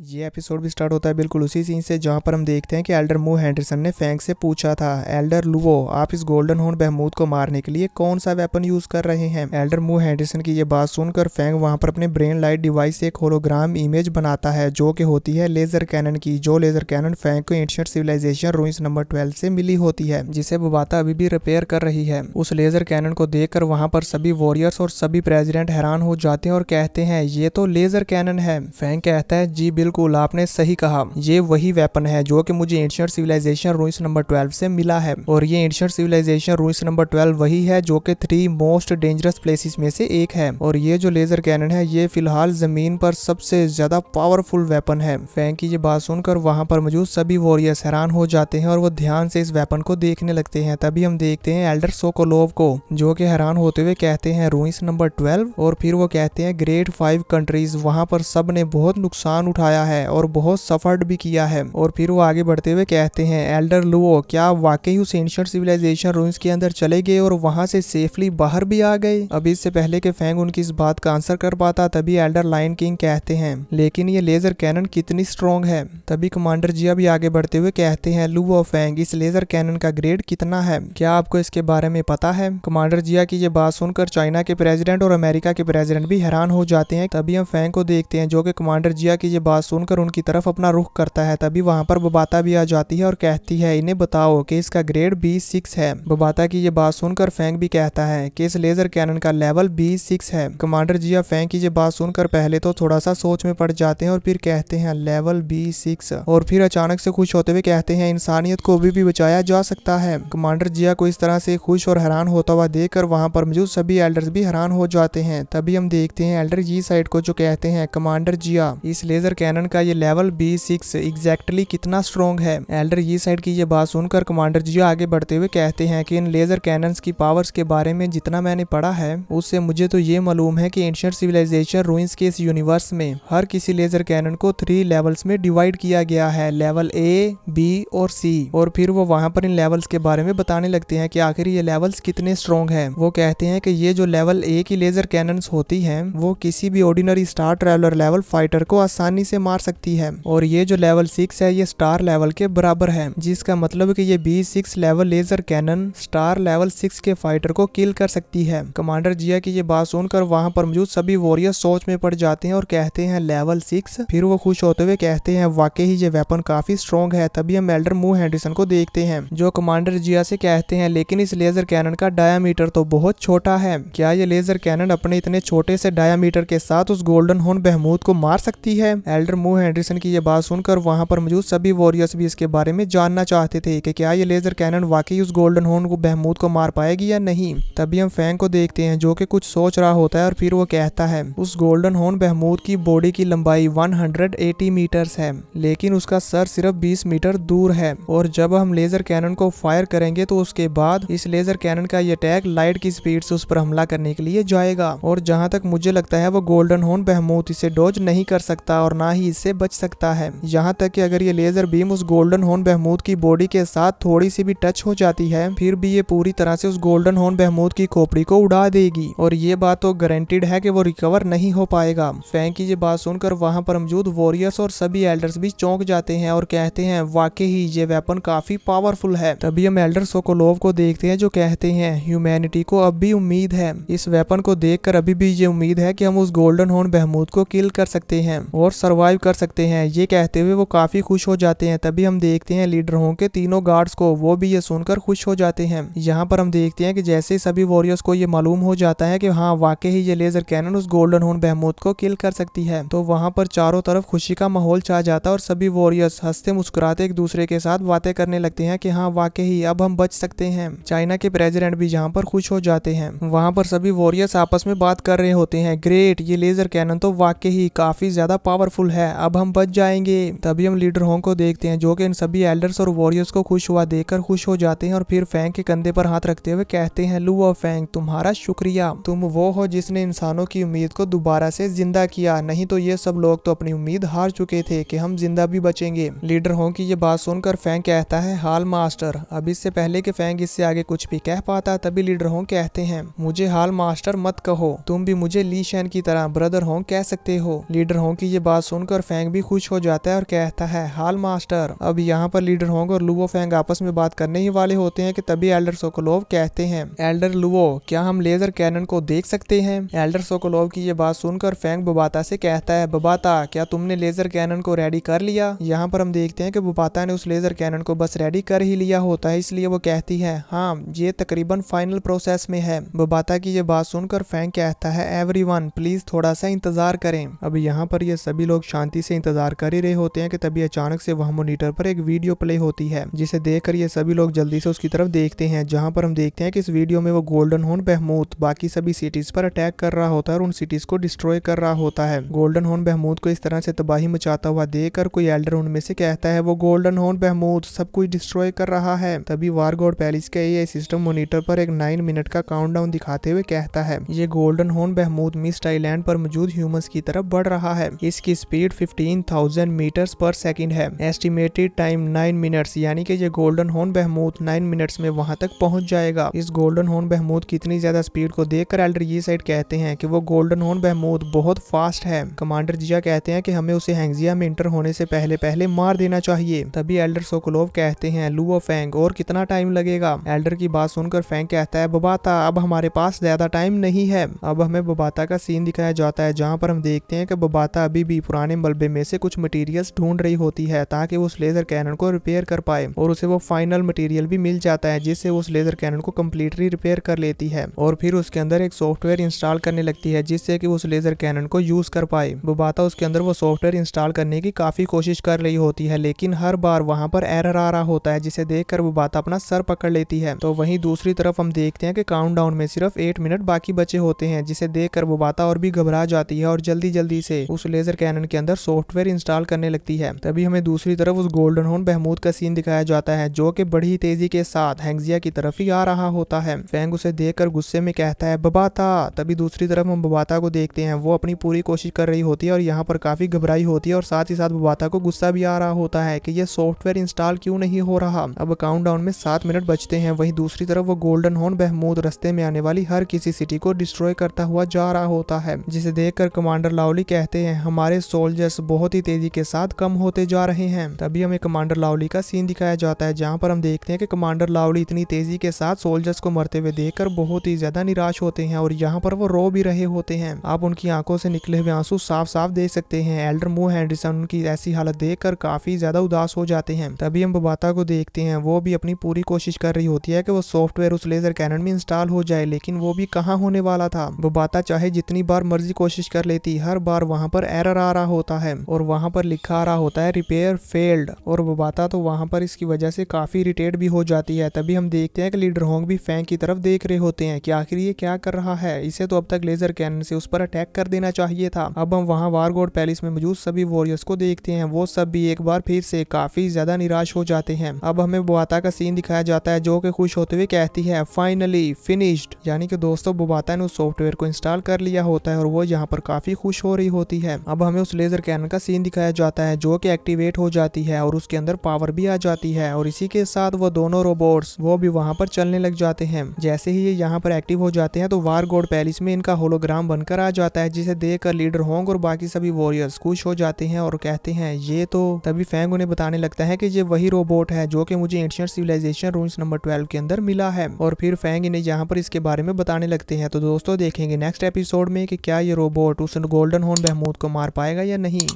ये एपिसोड भी स्टार्ट होता है बिल्कुल उसी सीन से जहां पर हम देखते हैं कि एल्डर मू हैंडरसन ने फैंग से पूछा था, एल्डर लुवो आप इस गोल्डन हॉर्न बहमूद को मारने के लिए कौन सा वेपन यूज कर रहे हैं। एल्डर मू हैंडरसन की ये बात सुनकर फैंग वहां पर अपने ब्रेन लाइट डिवाइस से एक होलोग्राम इमेज बनाता है जो कि होती है लेजर कैनन की। जो लेजर कैनन फैंग को एंशिएंट सिविलाइजेशन रूइंस नंबर 12 से मिली होती है, जिसे बुबाता अभी भी रिपेयर कर रही है। उस लेजर कैनन को देखकर वहां पर सभी वॉरियर्स और सभी प्रेसिडेंट हैरान हो जाते हैं और कहते हैं ये तो लेजर कैनन है। फैंग कहता है जी बिल्कुल आपने सही कहा, ये वही वेपन है जो कि मुझे एंशिएंट सिविलाइजेशन रूइंस नंबर 12 से मिला है। और ये एंशिएंट सिविलाइजेशन रूइंस नंबर 12 वही है जो कि 3 मोस्ट डेंजरस प्लेसेस में से एक है। और ये जो लेजर कैनन है ये फिलहाल जमीन पर सबसे ज्यादा पावरफुल वेपन है। फैंग की ये बात सुनकर वहां पर मौजूद सभी वॉरियर्स हैरान हो जाते हैं और वो ध्यान से इस वेपन को देखने लगते हैं। तभी हम देखते हैं एल्डर सोकोलोव को जो कि हैरान होते हुए कहते हैं रूइंस नंबर 12। और फिर वो कहते हैं ग्रेट 5 कंट्रीज वहां पर सब ने बहुत नुकसान उठाया है और बहुत सफर्ड भी किया है। और फिर वो आगे बढ़ते हुए कहते हैं एल्डर लुओ क्या आप वाकई उस एंशिएंट सिविलाइजेशन रूइंस के अंदर चले गए और वहां से सेफली बाहर भी आ गए। अब इससे पहले कि फैंग उनकी इस बात का आंसर कर पाता तभी एल्डर लायन किंग कहते हैं लेकिन ये लेजर कैनन कितनी स्ट्रॉन्ग है। तभी कमांडर जिया भी आगे बढ़ते हुए कहते हैं लुओ फैंग इस लेजर कैनन का ग्रेड कितना है, क्या आपको इसके बारे में पता है। कमांडर जिया की ये बात सुनकर चाइना के प्रेसिडेंट और अमेरिका के प्रेसिडेंट भी हैरान हो जाते हैं। तभी हम फैंग को देखते हैं जो कि कमांडर जिया की ये बात सुनकर उनकी तरफ अपना रुख करता है। तभी वहां पर बुबाता भी आ जाती है और कहती है इन्हें बताओ कि इसका ग्रेड B6 है। बुबाता की ये बात सुनकर फैंग भी कहता है कि इस लेजर कैनन का लेवल B6 है। कमांडर जिया फैंग की ये बात सुनकर पहले तो थोड़ा सा सोच में पड़ जाते हैं और फिर कहते हैं लेवल B6 और फिर अचानक से खुश होते हुए कहते हैं इंसानियत को अभी भी बचाया जा सकता है। कमांडर जिया को इस तरह से खुश और हैरान होता हुआ देखकर वहां पर मौजूद सभी एल्डर्स भी हैरान हो जाते हैं। तभी हम देखते हैं एल्डर जी साइड को जो कहते हैं कमांडर जिया इस लेजर कैनन का ये लेवल B6 एग्जैक्टली कितना स्ट्रॉन्ग है। एल्डर ये साइड की ये बात सुनकर कमांडर जिया आगे बढ़ते हुए कहते हैं कि इन लेजर कैनन्स की पावर्स के बारे में जितना मैंने पढ़ा है उससे मुझे तो ये मालूम है कि एंशिएंट सिविलाइजेशन रूइंस के इस यूनिवर्स में हर किसी लेजर कैनन को 3 लेवल्स में डिवाइड किया गया है, लेवल A, B और C। और फिर वो वहां पर इन लेवल्स के बारे में बताने लगते हैं कि आखिर ये लेवल्स कितने स्ट्रॉन्ग हैं। वो कहते हैं कि ये जो लेवल A की लेजर कैनन्स होती हैं वो किसी भी ordinary star traveller level fighter को आसानी से मार सकती है। और ये जो लेवल 6 है ये स्टार लेवल के बराबर है, जिसका मतलब है कि ये B6 level laser cannon star level 6 के फाइटर को किल कर सकती है। कमांडर जिया की ये बात सुनकर वहां पर मौजूद सभी वॉरियर्स सोच में पड़ जाते हैं और कहते हैं लेवल 6। फिर वो खुश होते हुए कहते हैं वाकई ही ये वेपन काफी स्ट्रॉन्ग है। तभी हम एल्डर मू हैंडरसन को देखते हैं जो कमांडर जिया से कहते हैं लेकिन इस लेजर कैनन का डायामीटर तो बहुत छोटा है, क्या ये लेजर कैनन अपने इतने छोटे से डायामीटर के साथ उस गोल्डन हॉर्न बहमूद को मार सकती है। एल्डर मू हैंडरसन की ये बात सुनकर वहां पर मौजूद सभी वॉरियर्स भी इसके बारे में जानना चाहते थे कि क्या ये लेजर कैनन वाकई उस गोल्डन हॉर्न को बहमूद को मार पाएगी या नहीं। तभी हम फैंग को देखते हैं जो कि कुछ सोच रहा होता है और फिर वो कहता है उस गोल्डन हॉर्न बहमूद की बॉडी की लंबाई 180 मीटर्स है लेकिन उसका सर सिर्फ 20 मीटर दूर है। और जब हम लेजर कैनन को फायर करेंगे तो उसके बाद इस लेजर कैनन का ये अटैक लाइट की स्पीड से उस पर हमला करने के लिए जाएगा। और जहां तक मुझे लगता है वो गोल्डन हॉर्न बहमूद इसे डॉज नहीं कर सकता और ना ही इससे बच सकता है। यहाँ तक कि अगर ये लेजर बीम उस गोल्डन हॉर्न बहमूद की बॉडी के साथ थोड़ी सी भी टच हो जाती है फिर भी ये पूरी तरह से उस गोल्डन हॉर्न बहमूद की खोपड़ी को उड़ा देगी और ये बात तो गारंटीड है कि वो रिकवर नहीं हो पाएगा। फैंग की ये बात सुनकर वहां पर मौजूद वॉरियर्स और सभी एल्डर्स भी चौंक जाते हैं और कहते हैं वाकई ही ये वेपन काफी पावरफुल है। तभी हम एल्डर सोकोलोव को देखते हैं जो कहते हैं ह्यूमैनिटी को अब भी उम्मीद है। इस वेपन को देखकर अभी भी ये उम्मीद है कि हम उस गोल्डन हॉर्न बहमूद को किल कर सकते हैं और सरवाइव कर सकते हैं। ये कहते हुए वो काफी खुश हो जाते हैं। तभी हम देखते हैं लीडर हों के तीनों गार्ड्स को, वो भी ये सुनकर खुश हो जाते हैं। यहाँ पर हम देखते हैं कि जैसे सभी वॉरियर्स को ये मालूम हो जाता है कि हाँ वाकई ही ये लेजर कैनन उस गोल्डन हॉर्न बहमूद को किल कर सकती है तो वहां पर चारों तरफ खुशी का माहौल छा जाता है और सभी वॉरियर्स हंसते मुस्कुराते एक दूसरे के साथ बातें करने लगते हैं कि हाँ वाकई ही अब हम बच सकते हैं। चाइना के प्रेसिडेंट भी यहाँ पर खुश हो जाते हैं। वहां पर सभी वॉरियर्स आपस में बात कर रहे होते हैं ग्रेट ये लेजर कैनन तो वाकई ही काफी ज्यादा पावरफुल है, अब हम बच जाएंगे। तभी हम लीडर होंग को देखते हैं जो कि इन सभी एल्डर्स और वॉरियर्स को खुश हुआ देखकर खुश हो जाते हैं और फिर फैंग के कंधे पर हाथ रखते हुए कहते हैं लुओ फैंग तुम्हारा शुक्रिया, तुम वो हो जिसने इंसानों की उम्मीद को दोबारा से जिंदा किया, नहीं तो ये सब लोग तो अपनी उम्मीद हार चुके थे कि हम जिंदा भी बचेंगे। लीडर होंग की ये बात सुनकर फैंग कहता है हाल मास्टर। अब इससे पहले कि फैंग इससे आगे कुछ भी कह पाता तभी लीडर होंग कहते हैं मुझे हाल मास्टर मत कहो, तुम भी मुझे ली शैन की तरह ब्रदर होंग कह सकते हो। लीडर होंग की ये बात सुन सुनकर फैंग भी खुश हो जाता है और कहता है हाल मास्टर। अब यहाँ पर लीडर होंग और लुवो फैंग आपस में बात करने ही वाले होते हैं कि तभी एल्डर सोकोलोव कहते हैं, एल्डर लुवो क्या हम लेजर कैनन को देख सकते हैं? एल्डर सोकोलोव की ये बात सुनकर फैंग बुबाता से कहता है, बुबाता क्या तुमने लेजर कैनन को रेडी कर लिया? यहाँ पर हम देखते हैं कि बुबाता ने उस लेजर कैनन को बस रेडी कर ही लिया होता है, इसलिए वो कहती है हाँ ये तकरीबन फाइनल प्रोसेस में है। बुबाता की ये बात सुनकर फैंग कहता है, एवरीवन प्लीज थोड़ा सा इंतजार करें। अब यहाँ पर ये सभी लोग शांति से इंतजार कर ही रहे होते हैं कि तभी अचानक से वहाँ मॉनिटर पर एक वीडियो प्ले होती है, जिसे देखकर ये सभी लोग जल्दी से उसकी तरफ देखते हैं, जहाँ पर हम देखते हैं कि इस वीडियो में वो गोल्डन हॉर्न बेहमूथ बाकी सभी सिटीज पर अटैक कर रहा होता है और उन सिटीज को डिस्ट्रॉय कर रहा होता है। गोल्डन हॉर्न बेहमूथ को इस तरह से तबाही मचाता हुआ देखकर कोई एल्डर उनमें से कहता है, वो गोल्डन हॉर्न बेहमूथ सब कुछ डिस्ट्रॉय कर रहा है। तभी वारगोड पैलेस का एआई सिस्टम मॉनिटर पर एक 9 मिनट का काउंटडाउन दिखाते हुए कहता है, ये गोल्डन हॉर्न बेहमूथ मिस्ट आइलैंड पर मौजूद ह्यूमंस की तरफ बढ़ रहा है। इसकी स्पीड 15,000 मीटर्स पर सेकंड है। एस्टिमेटेड टाइम 9 मिनट्स, यानी कि ये गोल्डन हॉर्न बेहमूथ 9 मिनट्स में वहां तक पहुंच जाएगा। इस गोल्डन हॉर्न बेहमूथ की इतनी ज्यादा स्पीड को देखकर एल्डर ये साइड कहते हैं कि वो गोल्डन हॉर्न बेहमूथ बहुत फास्ट है। कमांडर जिया कहते हैं कि हमें उसे हैंगजिया में इंटर होने से पहले पहले मार देना चाहिए। तभी एल्डर सोकोलोव कहते हैं, लुवो फैंग और कितना टाइम लगेगा? एल्डर की बात सुनकर फैंग कहता है, बुबाता अब हमारे पास ज्यादा टाइम नहीं है। अब हमें बुबाता का सीन दिखाया जाता है, जहाँ पर हम देखते हैं कि बुबाता अभी भी पुराने मलबे में से कुछ मटेरियल्स ढूंढ रही होती है ताकि वो उस लेजर कैनन को रिपेयर कर पाए, और उसे वो फाइनल मटेरियल भी मिल जाता है जिससे वो उस लेजर कैनन को कम्प्लीटली रिपेयर कर लेती है, और फिर उसके अंदर एक सॉफ्टवेयर इंस्टॉल करने लगती है जिससे कि उस लेजर कैनन को यूज कर पाए। बुबाता उसके अंदर वो सॉफ्टवेयर इंस्टॉल करने की काफी कोशिश कर रही होती है, लेकिन हर बार वहां पर एरर आ रहा होता है, जिसे देखकर बुबाता अपना सर पकड़ लेती है। तो वहीं दूसरी तरफ हम देखते हैं कि काउंटडाउन में सिर्फ 8 मिनट बाकी बचे होते हैं, जिसे देखकर बुबाता और भी घबरा जाती है और जल्दी जल्दी से उस लेजर कैनन के अंदर सॉफ्टवेयर इंस्टॉल करने लगती है। तभी हमें दूसरी तरफ उस गोल्डन हॉर्न बेहमूथ का सीन दिखाया जाता है, जो कि बड़ी तेजी के साथ हैंगजिया की तरफ ही आ रहा होता है। फैंग उसे देखकर गुस्से में कहता है, बुबाता। तभी दूसरी तरफ हम बुबाता को देखते हैं, वो अपनी पूरी कोशिश कर रही होती है और यहाँ पर काफी घबराई होती है, और साथ ही साथ बुबाता को गुस्सा भी आ रहा होता है कि ये सॉफ्टवेयर इंस्टॉल क्यों नहीं हो रहा। अब काउंटडाउन में 7 मिनट बचते हैं। वहीं दूसरी तरफ वो गोल्डन हॉर्न बेहमूथ रास्ते में आने वाली हर किसी सिटी को डिस्ट्रॉय करता हुआ जा रहा होता है, जिसे देखकर कमांडर लावली कहते हैं, हमारे सोल्जर्स बहुत ही तेजी के साथ कम होते जा रहे हैं। तभी हमें कमांडर लावली का सीन दिखाया जाता है, जहाँ पर हम देखते हैं कि कमांडर लावली इतनी तेजी के साथ सोल्जर्स को मरते हुए देखकर बहुत ही ज्यादा निराश होते हैं, और यहाँ पर वो रो भी रहे होते हैं। आप उनकी आंखों से निकले हुए आंसू साफ साफ देख सकते हैं। एल्डर मू हैंडरसन उनकी ऐसी हालत देखकर काफी ज्यादा उदास हो जाते हैं। तभी हम बुबाता को देखते हैं, वो भी अपनी पूरी कोशिश कर रही होती है कि वो सॉफ्टवेयर उस लेजर कैनन में इंस्टॉल हो जाए, लेकिन वो भी कहाँ होने वाला था। बुबाता चाहे जितनी बार मर्जी कोशिश कर लेती, हर बार वहां पर एरर आ रहा होता है और वहां पर लिखा आ रहा होता है रिपेयर फेल्ड, और बुबाता तो वहां पर इसकी वजह से काफी इरिटेट भी हो जाती है। तभी हम देखते हैं कि लीडर होंग भी फैंग की तरफ देख रहे होते हैं कि आखिर ये क्या कर रहा है, इसे तो अब तक लेजर कैनन से उस पर अटैक कर देना चाहिए था। अब हम वहां वारगोड पैलेस में मौजूद सभी वॉरियर्स को देखते हैं, वो सब भी एक बार फिर से काफी ज्यादा निराश हो जाते हैं। अब हमें बुबाता का सीन दिखाया जाता है, जो कि खुश होते हुए कहती है, फाइनली फिनिश्ड, यानी कि दोस्तों बुबाता ने उस सॉफ्टवेयर को इंस्टॉल कर लिया होता है और वो यहाँ पर काफी खुश हो रही होती है। अब हमें उस लेजर कैनन का सीन दिखाया जाता है, जो कि एक्टिवेट हो जाती है और उसके अंदर पावर भी आ जाती है, और इसी के साथ वो दोनों रोबोट्स वो भी वहां पर चलने लग जाते हैं। जैसे ही ये यहाँ पर एक्टिव हो जाते हैं तो वारगोड पैलेस में इनका होलोग्राम बनकर आ जाता है, जिसे देखकर लीडर होंग और बाकी सभी वॉरियर्स खुश हो जाते हैं और कहते हैं ये तो। तभी फैंग उन्हें बताने लगता है कि ये वही रोबोट है जो कि मुझे एंशिएंट सिविलाइजेशन रूइंस नंबर 12 के अंदर मिला है, और फिर फैंग इन्हें यहाँ पर इसके बारे में बताने लगते हैं। तो दोस्तों देखेंगे नेक्स्ट एपिसोड में कि क्या ये रोबोट उस गोल्डन हॉर्न बेहमूथ को मार पाएगा या नहीं।